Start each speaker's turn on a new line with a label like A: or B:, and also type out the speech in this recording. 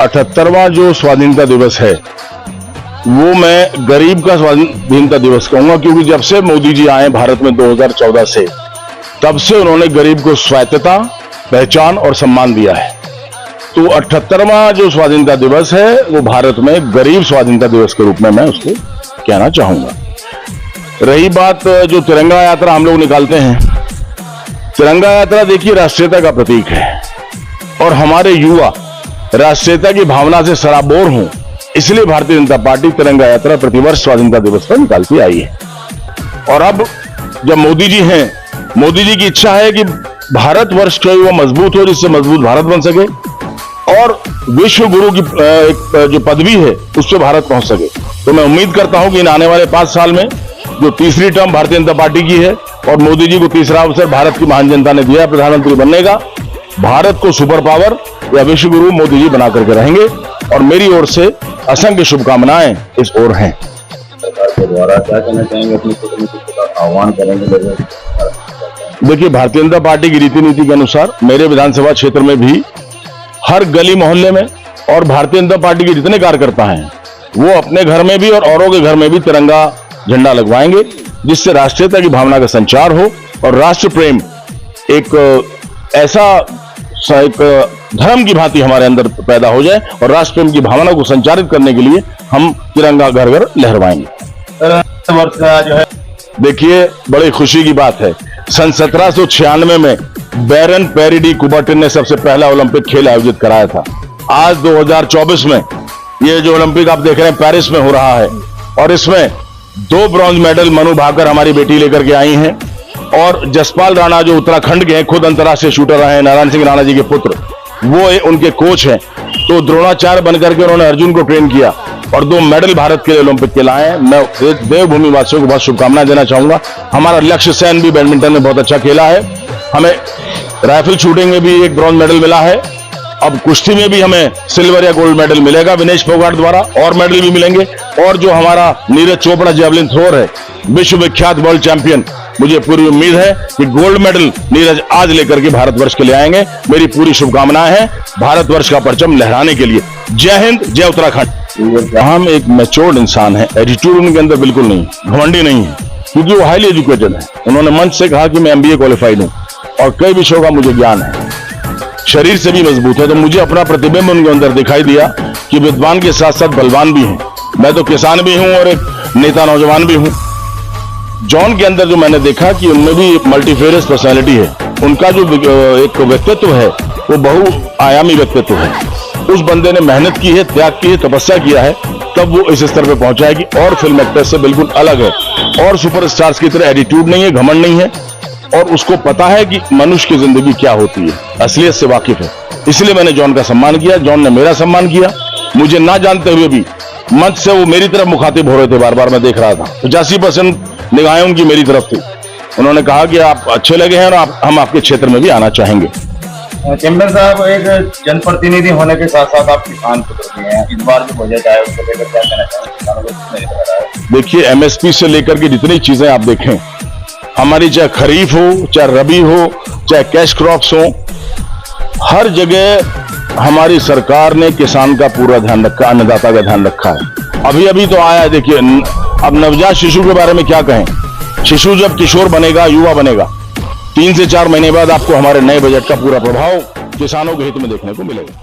A: 78वां जो स्वाधीनता दिवस है वो मैं गरीब का स्वाधीनता दिवस कहूंगा, क्योंकि जब से मोदी जी आए भारत में 2014 से, तब से उन्होंने गरीब को स्वायत्तता, पहचान और सम्मान दिया है। तो 78वां जो स्वाधीनता दिवस है वो भारत में गरीब स्वाधीनता दिवस के रूप में मैं उसको कहना चाहूंगा। रही बात जो तिरंगा यात्रा हम लोग निकालते हैं, तिरंगा यात्रा देखिए राष्ट्रीयता का प्रतीक है और हमारे युवा राष्ट्रीयता की भावना से सराबोर हों, इसलिए भारतीय जनता पार्टी तिरंगा यात्रा प्रतिवर्ष स्वाधीनता दिवस पर निकालती आई है। और अब जब मोदी जी हैं, मोदी जी की इच्छा है कि भारतवर्ष का युवा मजबूत हो, जिससे मजबूत भारत बन सके और विश्व गुरु की जो पदवी है उस पर भारत पहुंच सके। तो मैं उम्मीद करता हूं कि इन आने वाले 5 साल में जो तीसरी टर्म भारतीय जनता पार्टी की है और मोदी जी को तीसरा अवसर भारत की महान जनता ने दिया प्रधानमंत्री बनने का, भारत को सुपर पावर या विश्व गुरु मोदी जी बना करके रहेंगे। और मेरी ओर से असंख्य शुभकामनाएं इस ओर हैं।
B: सरकार के द्वारा क्या कहना चाहेंगे, अपनी आह्वान करेंगे लोगों को?
A: देखिए, भारतीय जनता पार्टी की रीति नीति के अनुसार मेरे विधानसभा क्षेत्र में भी हर गली मोहल्ले में और भारतीय जनता पार्टी के जितने कार्यकर्ता हैं वो अपने घर में भी और औरों के घर में भी तिरंगा झंडा लगवाएंगे, जिससे राष्ट्रीयता की भावना का संचार हो और राष्ट्र प्रेम एक ऐसा एक धर्म की भांति हमारे अंदर पैदा हो जाए और राष्ट्र प्रेम की भावना को संचारित करने के लिए हम तिरंगा घर घर लहरवाएंगे।
B: वर्ष का जो है,
A: देखिए बड़ी खुशी की बात है, सन 1796 में बैरन पेरी डी कुबर्टन ने सबसे पहला ओलंपिक खेल आयोजित कराया था। आज 2024 में ये जो ओलंपिक आप देख रहे हैं पेरिस में हो रहा है और इसमें 2 ब्रॉन्ज मेडल मनु भाकर हमारी बेटी लेकर के आई हैं और जसपाल राणा जो उत्तराखंड के हैं, खुद अंतर्राष्ट्रीय शूटर रहे हैं, नारायण सिंह राणा जी के पुत्र, वो उनके कोच हैं। तो द्रोणाचार्य बनकर के उन्होंने अर्जुन को ट्रेन किया और 2 मेडल भारत के लिए ओलंपिक के लाए हैं। मैं देवभूमि वासियों को बहुत शुभकामनाएं देना चाहूंगा। हमारा लक्ष्य सेन भी बैडमिंटन में बहुत अच्छा खेला है, हमें राइफल शूटिंग में भी 1 ब्रॉन्ज मेडल मिला है। अब कुश्ती में भी हमें सिल्वर या गोल्ड मेडल मिलेगा विनेश फोगाट द्वारा, और मेडल भी मिलेंगे। और जो हमारा नीरज चोपड़ा जेवलिन थ्रोअर है, विश्व विख्यात वर्ल्ड चैंपियन, मुझे पूरी उम्मीद है कि गोल्ड मेडल नीरज आज लेकर के भारतवर्ष के लिए आएंगे। मेरी पूरी शुभकामनाएं हैं भारतवर्ष का परचम लहराने के लिए। जय हिंद, जय उत्तराखंड। हम एक मैच्योर्ड इंसान है, एटीट्यूड उनके अंदर बिल्कुल नहीं, घमंडी नहीं है, क्योंकि वो हाईली एजुकेटेड है। उन्होंने मंच से कहा कि मैं MBA क्वालिफाइड हूं और कई विषयों का मुझे ज्ञान है, शरीर से भी मजबूत है। तो मुझे अपना प्रतिबिंब उनके अंदर दिखाई दिया कि विद्वान के साथ साथ बलवान भी हैं। मैं तो किसान भी हूं और एक नेता नौजवान भी हूं। जॉन के अंदर जो मैंने देखा कि उनमें भी एक मल्टीफेरियस पर्सनैलिटी है, उनका जो एक व्यक्तित्व है वो बहुआयामी व्यक्तित्व है। उस बंदे ने मेहनत की है, त्याग की है, तपस्या किया है, तब वो इस स्तर पे पहुंचा है कि और फिल्म एक्टर्स से बिल्कुल अलग है और सुपरस्टार्स की तरह एटीट्यूड नहीं है, घमंड नहीं है और उसको पता है कि मनुष्य की जिंदगी क्या होती है, असलियत से वाकिफ है। इसलिए मैंने जॉन का सम्मान किया, जॉन ने मेरा सम्मान किया। मुझे ना जानते हुए भी मंच से वो मेरी तरफ मुखातिब हो रहे थे, बार बार मैं देख रहा था। 85% निगाहें उनकी मेरी तरफ थी। उन्होंने कहा कि आप अच्छे लगे हैं और हम आपके क्षेत्र में भी आना चाहेंगे।
B: चेम्बर साहब, एक जनप्रतिनिधि होने के साथ साथ आप किसान पुत्र भी हैं। इस बार जो बजट आया उसको लेकर क्या कहना चाहेंगे?
A: देखिए, MSP से लेकर के जितनी चीजें आप देखें, हमारी चाहे खरीफ हो, चाहे रबी हो, चाहे कैश क्रॉप्स हो, हर जगह हमारी सरकार ने किसान का पूरा ध्यान रखा, अन्नदाता का ध्यान रखा है। अभी अभी तो आया है, देखिए अब नवजात शिशु के बारे में क्या कहें। शिशु जब किशोर बनेगा, युवा बनेगा, 3 से 4 महीने बाद आपको हमारे नए बजट का पूरा प्रभाव किसानों के हित में देखने को मिलेगा।